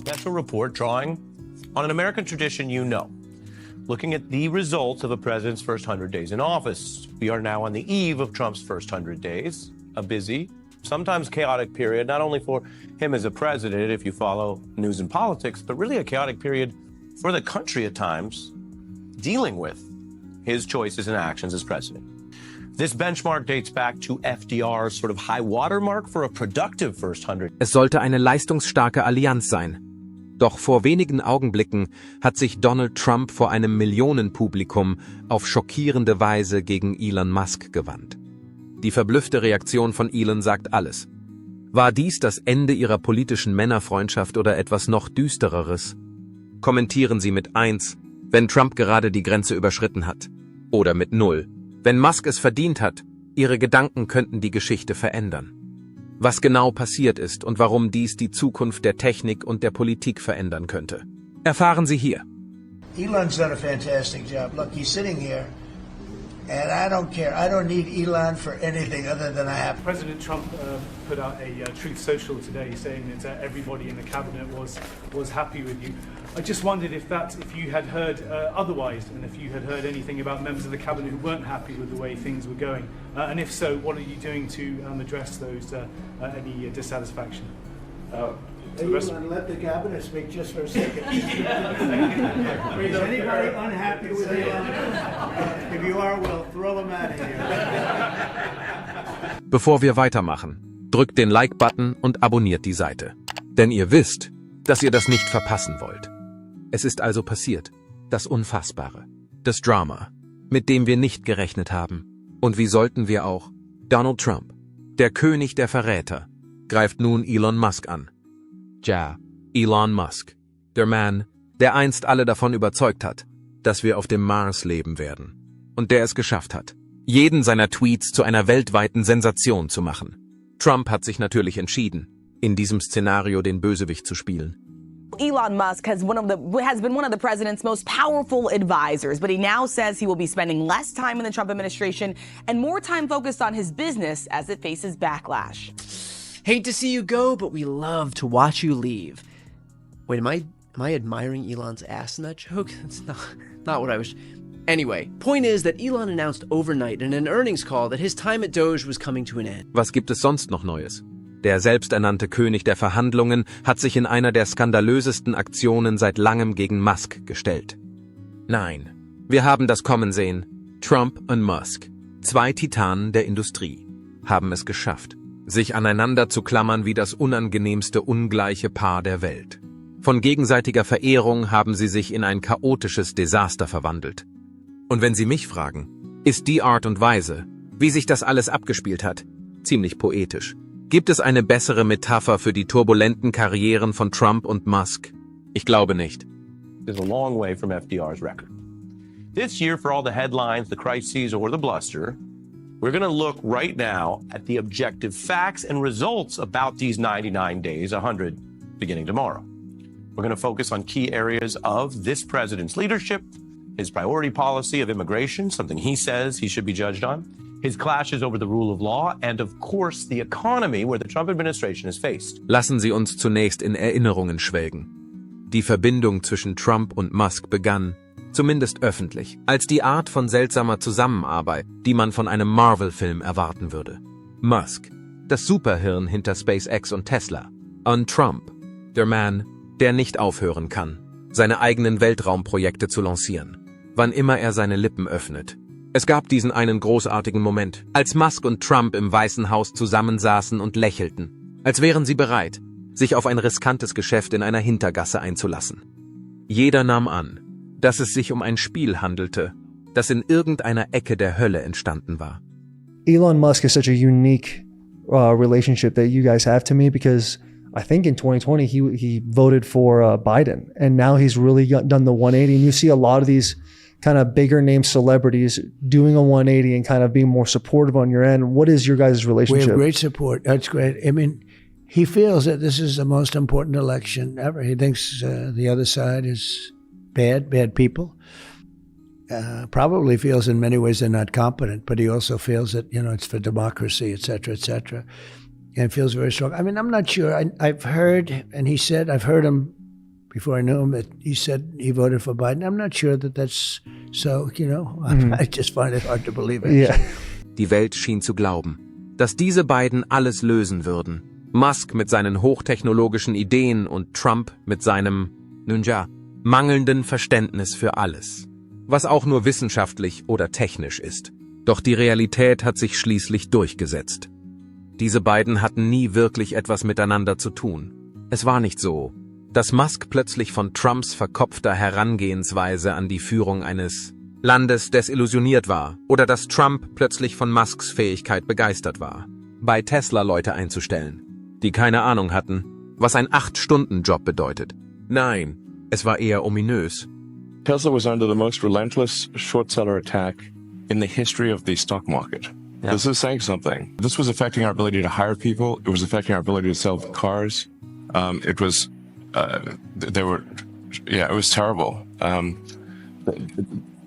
Special report drawing on an American tradition you know, looking at the results of a president's first 100 days in office. We are now on the eve of Trump's first 100 days, a busy, sometimes chaotic period, not only for him as a president, if you follow news and politics, but really a chaotic period for the country at times, dealing with his choices and actions as president. This benchmark dates back to FDR's sort of high watermark for a productive first 100. Es sollte eine leistungsstarke Allianz sein. Doch vor wenigen Augenblicken hat sich Donald Trump vor einem Millionenpublikum auf schockierende Weise gegen Elon Musk gewandt. Die verblüffte Reaktion von Elon sagt alles. War dies das Ende ihrer politischen Männerfreundschaft oder etwas noch Düstereres? Kommentieren Sie mit 1, wenn Trump gerade die Grenze überschritten hat. Oder mit 0, wenn Musk es verdient hat. Ihre Gedanken könnten die Geschichte verändern. Was genau passiert ist und warum dies die Zukunft der Technik und der Politik verändern könnte, erfahren Sie hier. Elon's done a fantastic job. Look, he's sitting here, and I don't care. I don't need Elon for anything other than I have. President Trump put out a Truth Social today saying that everybody in the cabinet was happy with you. I just wondered if you had heard otherwise, and if you had heard anything about members of the cabinet who weren't happy with the way things were going, and if so, what are you doing to address those any dissatisfaction? Elon, let the cabinet speak just for a second. Is anybody unhappy with Elon? If you are, we'll throw them out of here. Bevor wir weitermachen, drückt den Like-Button und abonniert die Seite. Denn ihr wisst, dass ihr das nicht verpassen wollt. Es ist also passiert, das Unfassbare, das Drama, mit dem wir nicht gerechnet haben. Und wie sollten wir auch? Donald Trump, der König der Verräter, greift nun Elon Musk an. Ja, Elon Musk, der Mann, der einst alle davon überzeugt hat, dass wir auf dem Mars leben werden. Und der es geschafft hat, jeden seiner Tweets zu einer weltweiten Sensation zu machen. Trump hat sich natürlich entschieden, in diesem Szenario den Bösewicht zu spielen. Elon Musk has been one of the president's most powerful advisors, but he now says he will be spending less time in the Trump administration and more time focused on his business as it faces backlash. Hate to see you go, but we love to watch you leave. Wait, am I admiring Elon's ass in that joke? That's not what I was... Anyway, point is that Elon announced overnight in an earnings call that his time at Doge was coming to an end. Was gibt es sonst noch Neues? Der selbsternannte König der Verhandlungen hat sich in einer der skandalösesten Aktionen seit langem gegen Musk gestellt. Nein, wir haben das kommen sehen. Trump und Musk, zwei Titanen der Industrie, haben es geschafft, sich aneinander zu klammern wie das unangenehmste ungleiche Paar der Welt. Von gegenseitiger Verehrung haben sie sich in ein chaotisches Desaster verwandelt. Und wenn Sie mich fragen, ist die Art und Weise, wie sich das alles abgespielt hat, ziemlich poetisch. Gibt es eine bessere Metapher für die turbulenten Karrieren von Trump und Musk? Ich glaube nicht. Is a long way from FDR's record. This year, for all the headlines, the crises, or the bluster, we're going to look right now at the objective facts and results about these 99 days, 100 beginning tomorrow. We're going to focus on key areas of this president's leadership, his priority policy of immigration, something he says he should be judged on, his clashes over the rule of law, and of course the economy where the Trump administration is faced. Lassen Sie uns zunächst in Erinnerungen schwelgen. Die Verbindung zwischen Trump und Musk begann, zumindest öffentlich, als die Art von seltsamer Zusammenarbeit, die man von einem Marvel-Film erwarten würde. Musk, das Superhirn hinter SpaceX und Tesla, und Trump, der Mann, der nicht aufhören kann, seine eigenen Weltraumprojekte zu lancieren, wann immer er seine Lippen öffnet. Es gab diesen einen großartigen Moment, als Musk und Trump im Weißen Haus zusammensaßen und lächelten, als wären sie bereit, sich auf ein riskantes Geschäft in einer Hintergasse einzulassen. Jeder nahm an, dass es sich um ein Spiel handelte, das in irgendeiner Ecke der Hölle entstanden war. Elon Musk is such a unique relationship that you guys have to me, because I think in 2020 he voted for Biden, and now he's really done the 180, and you see a lot of these kind of bigger name celebrities doing a 180 and kind of being more supportive on your end. What is your guys' relationship? We have great support. That's great. I mean, he feels that this is the most important election ever. He thinks the other side is bad people. Probably feels in many ways they're not competent, but he also feels that, it's for democracy, et cetera, and feels very strong. I mean, I'm not sure. I've heard, and he said, I've heard him before I knew him, that he said he voted for Biden. I'm not sure that that's so, I just find it hard to believe it. Yeah. Die Welt schien zu glauben, dass diese beiden alles lösen würden. Musk mit seinen hochtechnologischen Ideen und Trump mit seinem, mangelnden Verständnis für alles. Was auch nur wissenschaftlich oder technisch ist. Doch die Realität hat sich schließlich durchgesetzt. Diese beiden hatten nie wirklich etwas miteinander zu tun. Es war nicht so, dass Musk plötzlich von Trumps verkopfter Herangehensweise an die Führung eines Landes desillusioniert war oder dass Trump plötzlich von Musks Fähigkeit begeistert war, bei Tesla Leute einzustellen, die keine Ahnung hatten, was ein 8-Stunden-Job bedeutet. Nein, es war eher ominös. Tesla was under the most relentless short seller attack in the history of the stock market. Yeah. This is saying something. This was affecting our ability to hire people. It was affecting our ability to sell cars. It was terrible.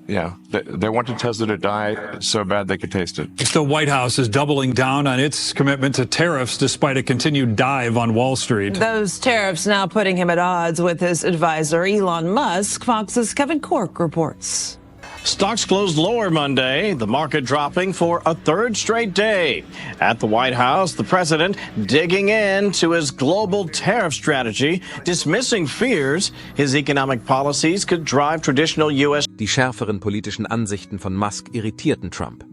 They wanted Tesla to die so bad they could taste it. The White House is doubling down on its commitment to tariffs despite a continued dive on Wall Street. Those tariffs now putting him at odds with his advisor Elon Musk, Fox's Kevin Corke reports. Stocks closed lower Monday, the market dropping for a third straight day. At the White House, the president digging into his global tariff strategy, dismissing fears his economic policies could drive traditional U.S. Die schärferen politischen Ansichten von Musk irritierten Trump.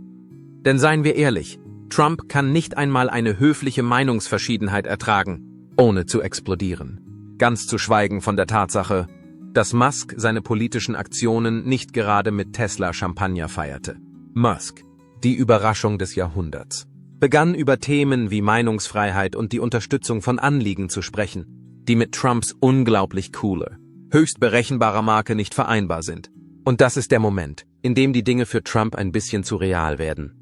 Denn seien wir ehrlich, Trump kann nicht einmal eine höfliche Meinungsverschiedenheit ertragen, ohne zu explodieren. Ganz zu schweigen von der Tatsache, dass Musk seine politischen Aktionen nicht gerade mit Tesla-Champagner feierte. Musk, die Überraschung des Jahrhunderts, begann über Themen wie Meinungsfreiheit und die Unterstützung von Anliegen zu sprechen, die mit Trumps unglaublich coole, höchst berechenbarer Marke nicht vereinbar sind. Und das ist der Moment, in dem die Dinge für Trump ein bisschen zu real werden.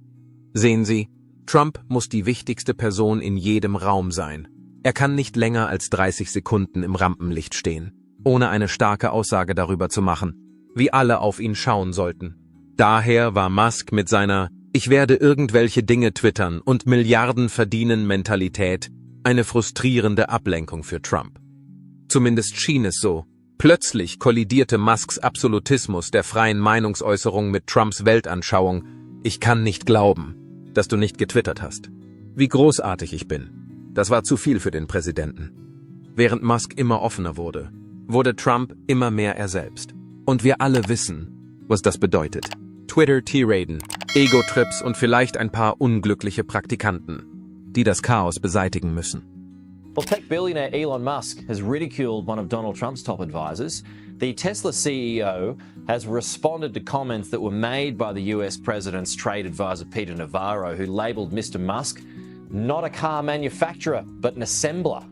Sehen Sie, Trump muss die wichtigste Person in jedem Raum sein. Er kann nicht länger als 30 Sekunden im Rampenlicht stehen, ohne eine starke Aussage darüber zu machen, wie alle auf ihn schauen sollten. Daher war Musk mit seiner „Ich werde irgendwelche Dinge twittern und Milliarden verdienen Mentalität eine frustrierende Ablenkung für Trump. Zumindest schien es so. Plötzlich kollidierte Musks Absolutismus der freien Meinungsäußerung mit Trumps Weltanschauung. Ich kann nicht glauben, dass du nicht getwittert hast. Wie großartig ich bin. Das war zu viel für den Präsidenten. Während Musk immer offener wurde Trump immer mehr er selbst. Und wir alle wissen, was das bedeutet. Twitter-Tiraden, Ego-Trips und vielleicht ein paar unglückliche Praktikanten, die das Chaos beseitigen müssen. Well, tech billionaire Elon Musk has ridiculed one of Donald Trump's top advisors. The Tesla CEO has responded to comments that were made by the US president's trade advisor Peter Navarro, who labeled Mr. Musk not a car manufacturer, but an assembler.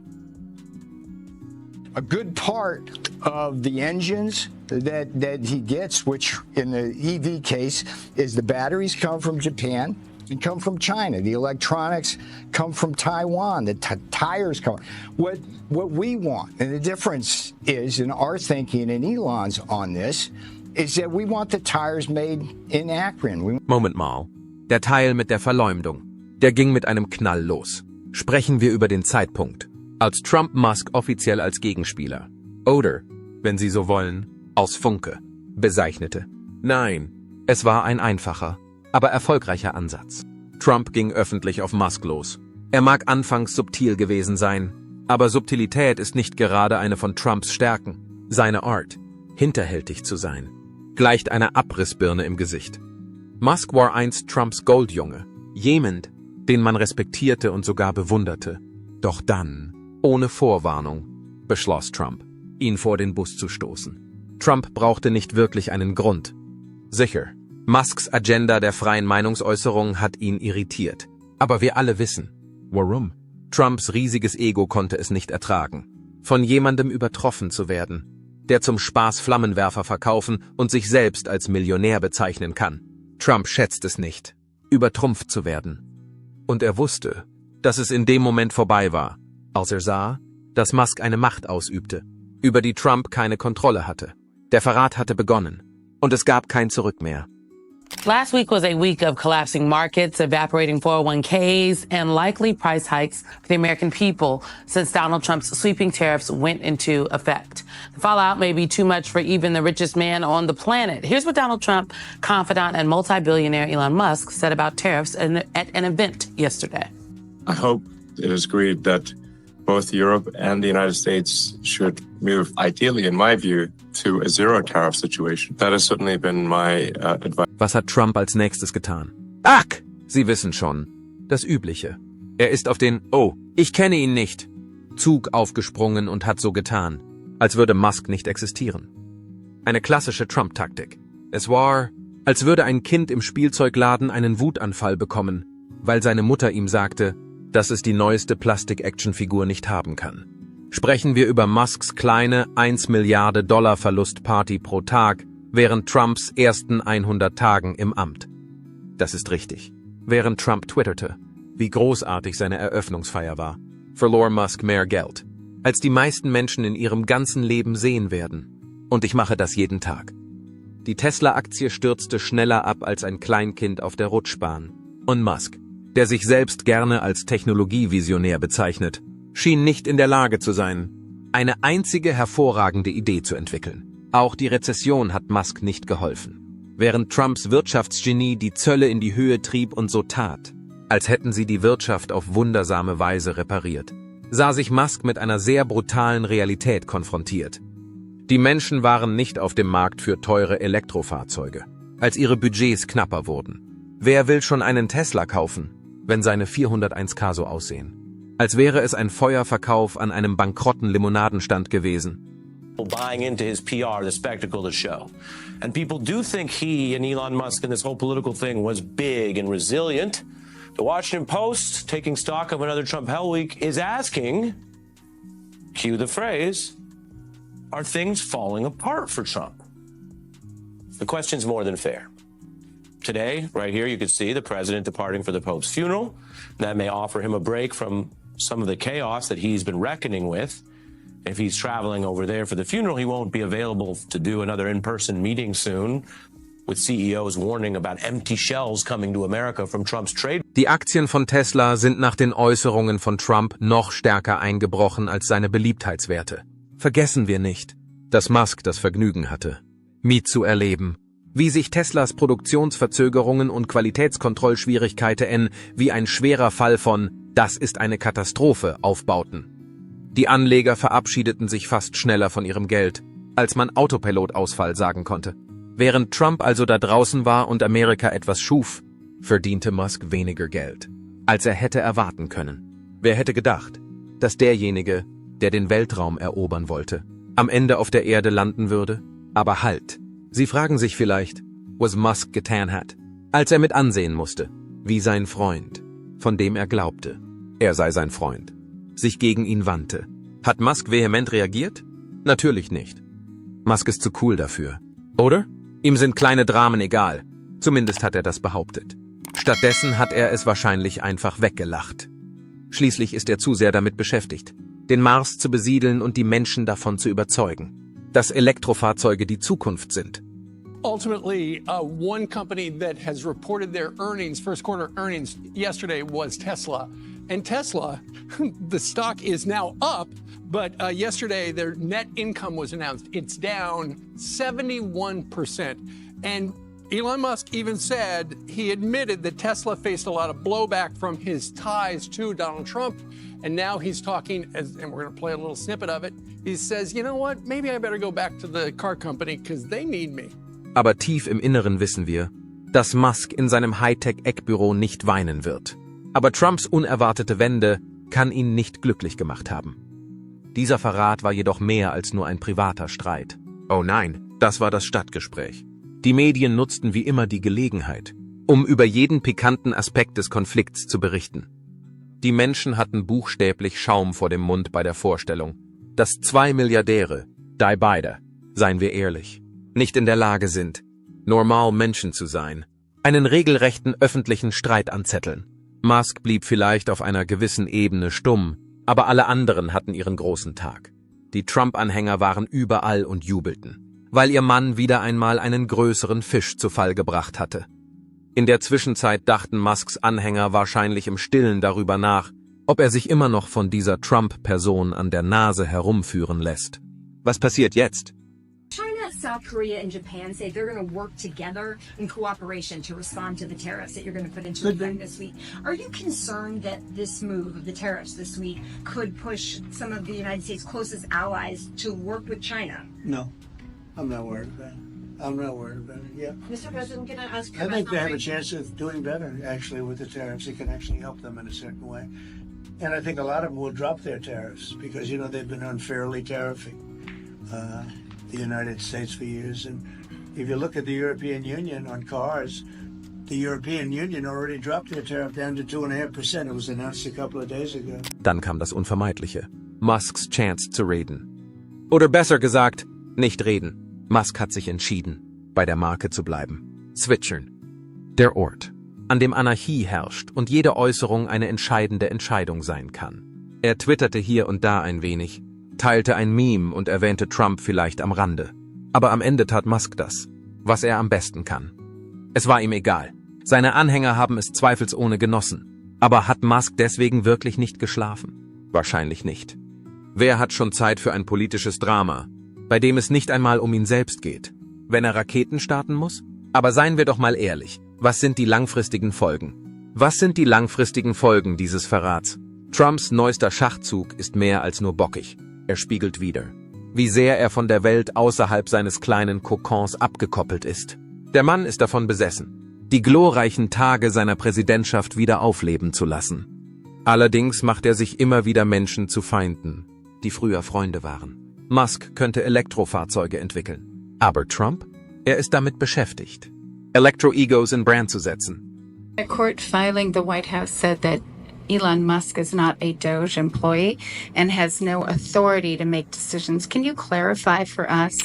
A good part of the engines that he gets, which in the EV case is the batteries come from Japan and come from China. The electronics come from Taiwan. The tires come. What we want, and the difference is in our thinking and Elon's on this, is that we want the tires made in Akron. Moment mal. Der Teil mit der Verleumdung, der ging mit einem Knall los. Sprechen wir über den Zeitpunkt, als Trump Musk offiziell als Gegenspieler, oder, wenn Sie so wollen, aus Funke, bezeichnete. Nein, es war ein einfacher, aber erfolgreicher Ansatz. Trump ging öffentlich auf Musk los. Er mag anfangs subtil gewesen sein, aber Subtilität ist nicht gerade eine von Trumps Stärken. Seine Art, hinterhältig zu sein, gleicht einer Abrissbirne im Gesicht. Musk war einst Trumps Goldjunge, jemand, den man respektierte und sogar bewunderte. Doch dann, ohne Vorwarnung, beschloss Trump, ihn vor den Bus zu stoßen. Trump brauchte nicht wirklich einen Grund. Sicher, Musks Agenda der freien Meinungsäußerung hat ihn irritiert. Aber wir alle wissen, warum. Trumps riesiges Ego konnte es nicht ertragen, von jemandem übertroffen zu werden, der zum Spaß Flammenwerfer verkaufen und sich selbst als Millionär bezeichnen kann. Trump schätzt es nicht, übertrumpft zu werden. Und er wusste, dass es in dem Moment vorbei war, als er sah, dass Musk eine Macht ausübte, über die Trump keine Kontrolle hatte. Der Verrat hatte begonnen, und es gab kein Zurück mehr. Last week was a week of collapsing markets, evaporating 401ks, and likely price hikes for the American people since Donald Trump's sweeping tariffs went into effect. The fallout may be too much for even the richest man on the planet. Here's what Donald Trump, confidant and multi-billionaire Elon Musk said about tariffs at an event yesterday. I hope it is agreed that both Europe and the United States should move, ideally, in my view, to a zero-tariff situation. That has certainly been my advice. Was hat Trump als nächstes getan? Ach, Sie wissen schon. Das Übliche. Er ist auf den "Oh, ich kenne ihn nicht" Zug aufgesprungen und hat so getan, als würde Musk nicht existieren. Eine klassische Trump-Taktik. Es war, als würde ein Kind im Spielzeugladen einen Wutanfall bekommen, weil seine Mutter ihm sagte, dass es die neueste Plastik-Action-Figur nicht haben kann. Sprechen wir über Musks kleine 1 Milliarde Dollar Verlustparty pro Tag während Trumps ersten 100 Tagen im Amt. Das ist richtig. Während Trump twitterte, wie großartig seine Eröffnungsfeier war, verlor Musk mehr Geld, als die meisten Menschen in ihrem ganzen Leben sehen werden. Und ich mache das jeden Tag. Die Tesla-Aktie stürzte schneller ab als ein Kleinkind auf der Rutschbahn. Und Musk, der sich selbst gerne als Technologievisionär bezeichnet, schien nicht in der Lage zu sein, eine einzige hervorragende Idee zu entwickeln. Auch die Rezession hat Musk nicht geholfen. Während Trumps Wirtschaftsgenie die Zölle in die Höhe trieb und so tat, als hätten sie die Wirtschaft auf wundersame Weise repariert, sah sich Musk mit einer sehr brutalen Realität konfrontiert. Die Menschen waren nicht auf dem Markt für teure Elektrofahrzeuge, als ihre Budgets knapper wurden. Wer will schon einen Tesla kaufen, wenn seine 401k so aussehen? Als wäre es ein Feuerverkauf an einem bankrotten Limonadenstand gewesen. Buying into his PR, the spectacle, the show. And people do think he and Elon Musk and this whole political thing was big and resilient. The Washington Post, taking stock of another Trump Hell Week, is asking, cue the phrase, are things falling apart for Trump? The question's more than fair. Today, right here, you can see the president departing for the Pope's funeral. That may offer him a break from some of the chaos that he's been reckoning with. If he's traveling over there for the funeral, he won't be available to do another in-person meeting soon, with CEOs warning about empty shells coming to America from Trump's trade. Die Aktien von Tesla sind nach den Äußerungen von Trump noch stärker eingebrochen als seine Beliebtheitswerte. Vergessen wir nicht, dass Musk das Vergnügen hatte, mitzuerleben, wie sich Teslas Produktionsverzögerungen und Qualitätskontrollschwierigkeiten wie ein schwerer Fall von "Das ist eine Katastrophe" aufbauten. Die Anleger verabschiedeten sich fast schneller von ihrem Geld, als man Autopilotausfall sagen konnte. Während Trump also da draußen war und Amerika etwas schuf, verdiente Musk weniger Geld, als er hätte erwarten können. Wer hätte gedacht, dass derjenige, der den Weltraum erobern wollte, am Ende auf der Erde landen würde? Aber halt! Sie fragen sich vielleicht, was Musk getan hat, als er mit ansehen musste, wie sein Freund, von dem er glaubte, er sei sein Freund, sich gegen ihn wandte. Hat Musk vehement reagiert? Natürlich nicht. Musk ist zu cool dafür. Oder? Ihm sind kleine Dramen egal. Zumindest hat er das behauptet. Stattdessen hat er es wahrscheinlich einfach weggelacht. Schließlich ist er zu sehr damit beschäftigt, den Mars zu besiedeln und die Menschen davon zu überzeugen, dass Elektrofahrzeuge die Zukunft sind. Ultimately, one company that has reported their earnings, first quarter earnings yesterday was Tesla. And Tesla, the stock is now up, but yesterday their net income was announced. It's down 71%. And Elon Musk even said he admitted that Tesla faced a lot of blowback from his ties to Donald Trump. And now he's talking, and we're going to play a little snippet of it. He says, you know what, maybe I better go back to the car company because they need me. Aber tief im Inneren wissen wir, dass Musk in seinem Hightech-Eckbüro nicht weinen wird. Aber Trumps unerwartete Wende kann ihn nicht glücklich gemacht haben. Dieser Verrat war jedoch mehr als nur ein privater Streit. Oh nein, das war das Stadtgespräch. Die Medien nutzten wie immer die Gelegenheit, um über jeden pikanten Aspekt des Konflikts zu berichten. Die Menschen hatten buchstäblich Schaum vor dem Mund bei der Vorstellung, dass 2 Milliardäre, die beide, seien wir ehrlich, nicht in der Lage sind, normal Menschen zu sein, einen regelrechten öffentlichen Streit anzetteln. Musk blieb vielleicht auf einer gewissen Ebene stumm, aber alle anderen hatten ihren großen Tag. Die Trump-Anhänger waren überall und jubelten, weil ihr Mann wieder einmal einen größeren Fisch zu Fall gebracht hatte. In der Zwischenzeit dachten Musks Anhänger wahrscheinlich im Stillen darüber nach, ob er sich immer noch von dieser Trump-Person an der Nase herumführen lässt. Was passiert jetzt? China, South Korea, and Japan say they're going to work together in cooperation to respond to the tariffs that you're going to put into effect this week. Are you concerned that this move of the tariffs this week could push some of the United States' closest allies to work with China? No, I'm not worried about it. I'm not worried about it, yeah. Mr. President, can I ask you I think they have a about chance of doing better, actually, with the tariffs. It can actually help them in a certain way. And I think a lot of them will drop their tariffs because, you know, they've been unfairly tariffing the United States for years. And if you look at the European Union on cars, the European Union already dropped their tariff down to 2.5%. It was announced a couple of days ago. Dann kam das Unvermeidliche. Musks Chance zu reden. Oder besser gesagt, nicht reden. Musk hat sich entschieden, bei der Marke zu bleiben. Zwitschern. Der Ort, an dem Anarchie herrscht und jede Äußerung eine entscheidende Entscheidung sein kann. Er twitterte hier und da ein wenig, teilte ein Meme und erwähnte Trump vielleicht am Rande. Aber am Ende tat Musk das, was er am besten kann. Es war ihm egal. Seine Anhänger haben es zweifelsohne genossen. Aber hat Musk deswegen wirklich nicht geschlafen? Wahrscheinlich nicht. Wer hat schon Zeit für ein politisches Drama, bei dem es nicht einmal um ihn selbst geht? Wenn er Raketen starten muss? Aber seien wir doch mal ehrlich, was sind die langfristigen Folgen? Was sind die langfristigen Folgen dieses Verrats? Trumps neuester Schachzug ist mehr als nur bockig. Er spiegelt wider, wie sehr er von der Welt außerhalb seines kleinen Kokons abgekoppelt ist. Der Mann ist davon besessen, die glorreichen Tage seiner Präsidentschaft wieder aufleben zu lassen. Allerdings macht er sich immer wieder Menschen zu Feinden, die früher Freunde waren. Musk könnte Elektrofahrzeuge entwickeln. Aber Trump? Er ist damit beschäftigt, Elektro-Egos in Brand zu setzen. A court filing, the White House said that Elon Musk is not a Doge employee and has no authority to make decisions. Can you clarify for us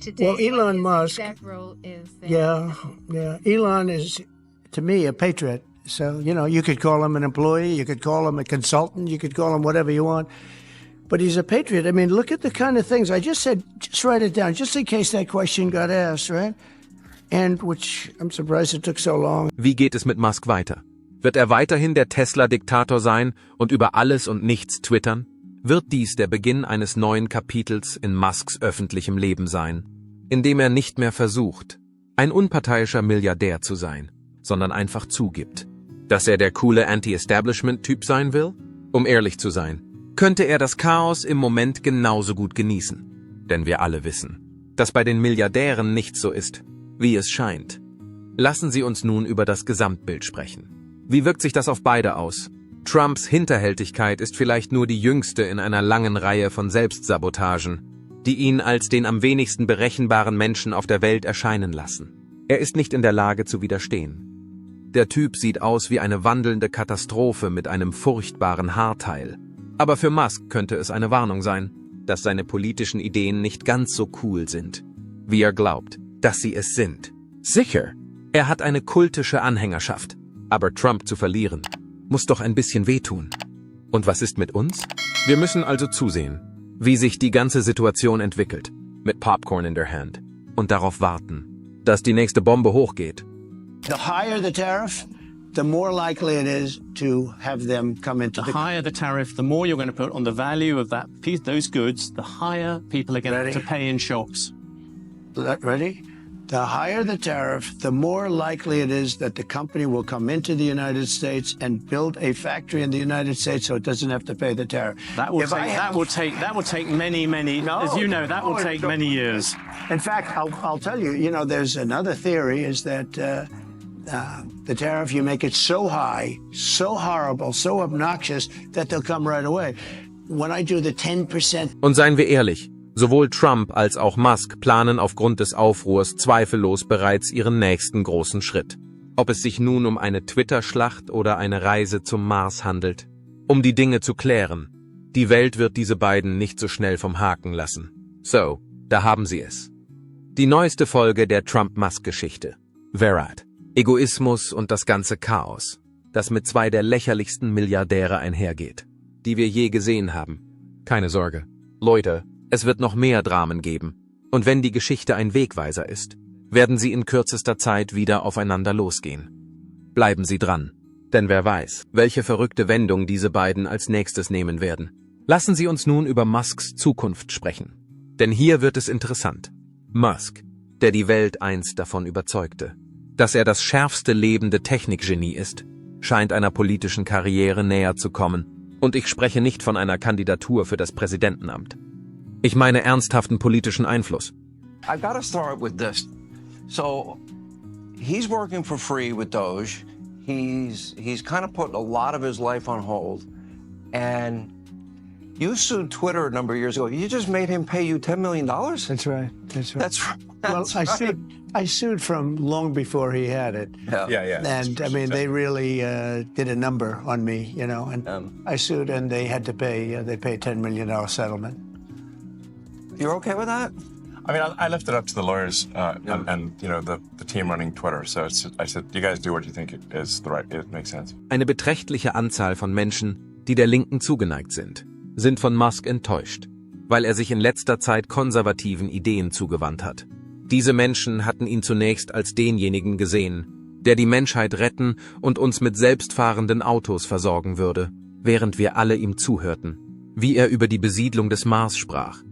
today? Well, Elon Musk, that role is yeah. Elon is, to me, a patriot. So, you know, you could call him an employee, you could call him a consultant, you could call him whatever you want. But he's a patriot. I mean, look at the kind of things I just said. Just write it down, just in case that question got asked, right? And which I'm surprised it took so long. Wie geht es mit Musk weiter? Wird er weiterhin der Tesla-Diktator sein und über alles und nichts twittern? Wird dies der Beginn eines neuen Kapitels in Musks öffentlichem Leben sein, in dem er nicht mehr versucht, ein unparteiischer Milliardär zu sein, sondern einfach zugibt, dass er der coole Anti-Establishment-Typ sein will? Um ehrlich zu sein, könnte er das Chaos im Moment genauso gut genießen. Denn wir alle wissen, dass bei den Milliardären nicht so ist, wie es scheint. Lassen Sie uns nun über das Gesamtbild sprechen. Wie wirkt sich das auf beide aus? Trumps Hinterhältigkeit ist vielleicht nur die jüngste in einer langen Reihe von Selbstsabotagen, die ihn als den am wenigsten berechenbaren Menschen auf der Welt erscheinen lassen. Er ist nicht in der Lage zu widerstehen. Der Typ sieht aus wie eine wandelnde Katastrophe mit einem furchtbaren Haarteil. Aber für Musk könnte es eine Warnung sein, dass seine politischen Ideen nicht ganz so cool sind, wie er glaubt, dass sie es sind. Sicher, er hat eine kultische Anhängerschaft. Aber Trump zu verlieren, muss doch ein bisschen wehtun. Und was ist mit uns? Wir müssen also zusehen, wie sich die ganze Situation entwickelt, mit Popcorn in der Hand, und darauf warten, dass die nächste Bombe hochgeht. The higher the tariff, the more likely it is to have them come into the higher the tariff, the more you're going to put on the value of that piece, those goods, the higher people are going to pay in shops. Ready? The higher the tariff, the more likely it is that the company will come into the United States and build a factory in the United States so it doesn't have to pay the tariff. That will take many, as you know, that will take many years. In fact, I'll tell you, you know, there's another theory is that the tariff, you make it so high, so horrible, so obnoxious that they'll come right away. When I do the 10%. Und seien wir ehrlich, sowohl Trump als auch Musk planen aufgrund des Aufruhrs zweifellos bereits ihren nächsten großen Schritt. Ob es sich nun um eine Twitter-Schlacht oder eine Reise zum Mars handelt. Um die Dinge zu klären. Die Welt wird diese beiden nicht so schnell vom Haken lassen. So, da haben Sie es. Die neueste Folge der Trump-Musk-Geschichte. Verrat. Egoismus und das ganze Chaos, das mit zwei der lächerlichsten Milliardäre einhergeht, die wir je gesehen haben. Keine Sorge. Leute, es wird noch mehr Dramen geben. Und wenn die Geschichte ein Wegweiser ist, werden sie in kürzester Zeit wieder aufeinander losgehen. Bleiben Sie dran. Denn wer weiß, welche verrückte Wendung diese beiden als nächstes nehmen werden. Lassen Sie uns nun über Musks Zukunft sprechen. Denn hier wird es interessant. Musk, der die Welt einst davon überzeugte, dass er das schärfste lebende Technikgenie ist, scheint einer politischen Karriere näher zu kommen. Und ich spreche nicht von einer Kandidatur für das Präsidentenamt. Ich meine ernsthaften politischen Einfluss. I've got to start with this. So, he's working for free with Doge. He's kind of putting a lot of his life on hold. And you sued Twitter a number of years ago. You just made him pay you $10 million? That's right. That's right. That's well, I sued from long before he had it. Yeah. And I mean, they really did a number on me, you know. And I sued, and they had to pay. They paid $10 million settlement. You're okay with that? I mean, I left it up to the lawyers and you know the team running Twitter. So I said, you guys do what you think it makes sense. Eine beträchtliche Anzahl von Menschen, die der Linken zugeneigt sind von Musk enttäuscht, weil er sich in letzter Zeit konservativen Ideen zugewandt hat. Diese Menschen hatten ihn zunächst als denjenigen gesehen, der die Menschheit retten und uns mit selbstfahrenden Autos versorgen würde, während wir alle ihm zuhörten, wie er über die Besiedlung des Mars sprach.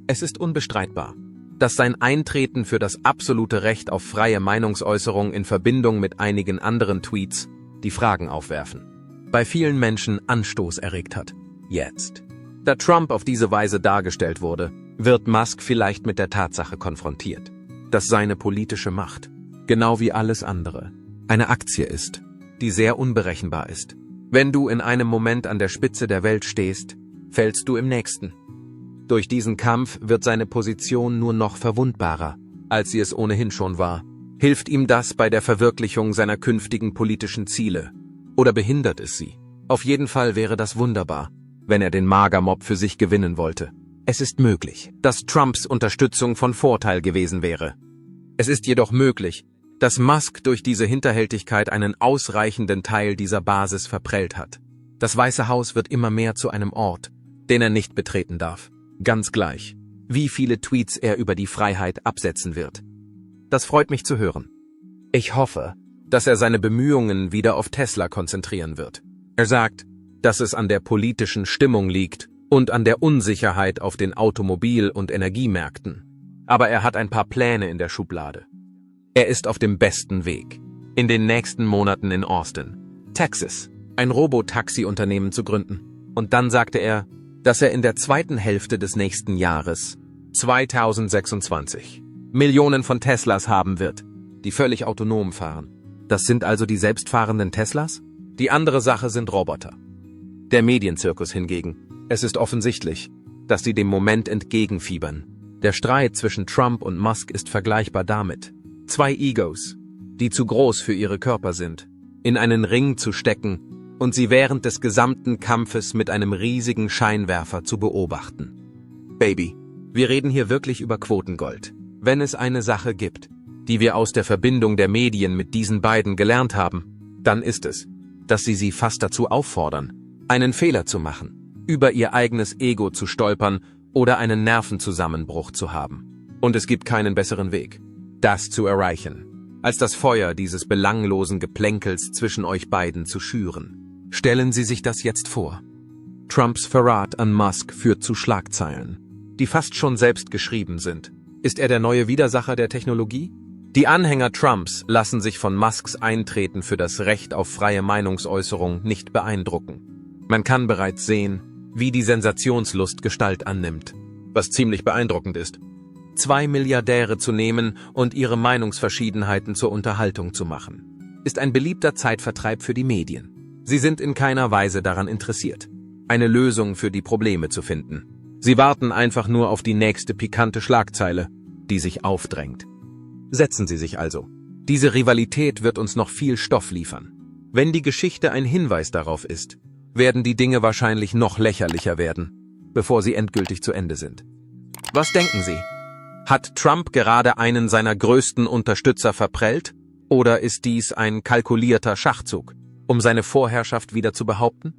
Es ist unbestreitbar, dass sein Eintreten für das absolute Recht auf freie Meinungsäußerung in Verbindung mit einigen anderen Tweets die Fragen aufwerfen, bei vielen Menschen Anstoß erregt hat. Jetzt, da Trump auf diese Weise dargestellt wurde, wird Musk vielleicht mit der Tatsache konfrontiert, dass seine politische Macht, genau wie alles andere, eine Aktie ist, die sehr unberechenbar ist. Wenn du in einem Moment an der Spitze der Welt stehst, fällst du im nächsten. Durch diesen Kampf wird seine Position nur noch verwundbarer, als sie es ohnehin schon war. Hilft ihm das bei der Verwirklichung seiner künftigen politischen Ziele? Oder behindert es sie? Auf jeden Fall wäre das wunderbar, wenn er den Magermob für sich gewinnen wollte. Es ist möglich, dass Trumps Unterstützung von Vorteil gewesen wäre. Es ist jedoch möglich, dass Musk durch diese Hinterhältigkeit einen ausreichenden Teil dieser Basis verprellt hat. Das Weiße Haus wird immer mehr zu einem Ort, den er nicht betreten darf. Ganz gleich, wie viele Tweets er über die Freiheit absetzen wird. Das freut mich zu hören. Ich hoffe, dass er seine Bemühungen wieder auf Tesla konzentrieren wird. Er sagt, dass es an der politischen Stimmung liegt und an der Unsicherheit auf den Automobil- und Energiemärkten. Aber er hat ein paar Pläne in der Schublade. Er ist auf dem besten Weg, in den nächsten Monaten in Austin, Texas, ein Robotaxi-Unternehmen zu gründen. Und dann sagte er, dass er in der zweiten Hälfte des nächsten Jahres, 2026, Millionen von Teslas haben wird, die völlig autonom fahren. Das sind also die selbstfahrenden Teslas? Die andere Sache sind Roboter. Der Medienzirkus hingegen. Es ist offensichtlich, dass sie dem Moment entgegenfiebern. Der Streit zwischen Trump und Musk ist vergleichbar damit, zwei Egos, die zu groß für ihre Körper sind, in einen Ring zu stecken und sie während des gesamten Kampfes mit einem riesigen Scheinwerfer zu beobachten. Baby, wir reden hier wirklich über Quotengold. Wenn es eine Sache gibt, die wir aus der Verbindung der Medien mit diesen beiden gelernt haben, dann ist es, dass sie fast dazu auffordern, einen Fehler zu machen, über ihr eigenes Ego zu stolpern oder einen Nervenzusammenbruch zu haben. Und es gibt keinen besseren Weg, das zu erreichen, als das Feuer dieses belanglosen Geplänkels zwischen euch beiden zu schüren. Stellen Sie sich das jetzt vor. Trumps Verrat an Musk führt zu Schlagzeilen, die fast schon selbst geschrieben sind. Ist er der neue Widersacher der Technologie? Die Anhänger Trumps lassen sich von Musks Eintreten für das Recht auf freie Meinungsäußerung nicht beeindrucken. Man kann bereits sehen, wie die Sensationslust Gestalt annimmt, was ziemlich beeindruckend ist. 2 Milliardäre zu nehmen und ihre Meinungsverschiedenheiten zur Unterhaltung zu machen, ist ein beliebter Zeitvertreib für die Medien. Sie sind in keiner Weise daran interessiert, eine Lösung für die Probleme zu finden. Sie warten einfach nur auf die nächste pikante Schlagzeile, die sich aufdrängt. Setzen Sie sich also. Diese Rivalität wird uns noch viel Stoff liefern. Wenn die Geschichte ein Hinweis darauf ist, werden die Dinge wahrscheinlich noch lächerlicher werden, bevor sie endgültig zu Ende sind. Was denken Sie? Hat Trump gerade einen seiner größten Unterstützer verprellt? Oder ist dies ein kalkulierter Schachzug, um seine Vorherrschaft wieder zu behaupten?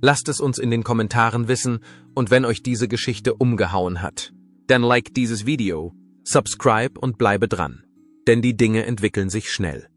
Lasst es uns in den Kommentaren wissen und wenn euch diese Geschichte umgehauen hat, dann like dieses Video, subscribe und bleibe dran, denn die Dinge entwickeln sich schnell.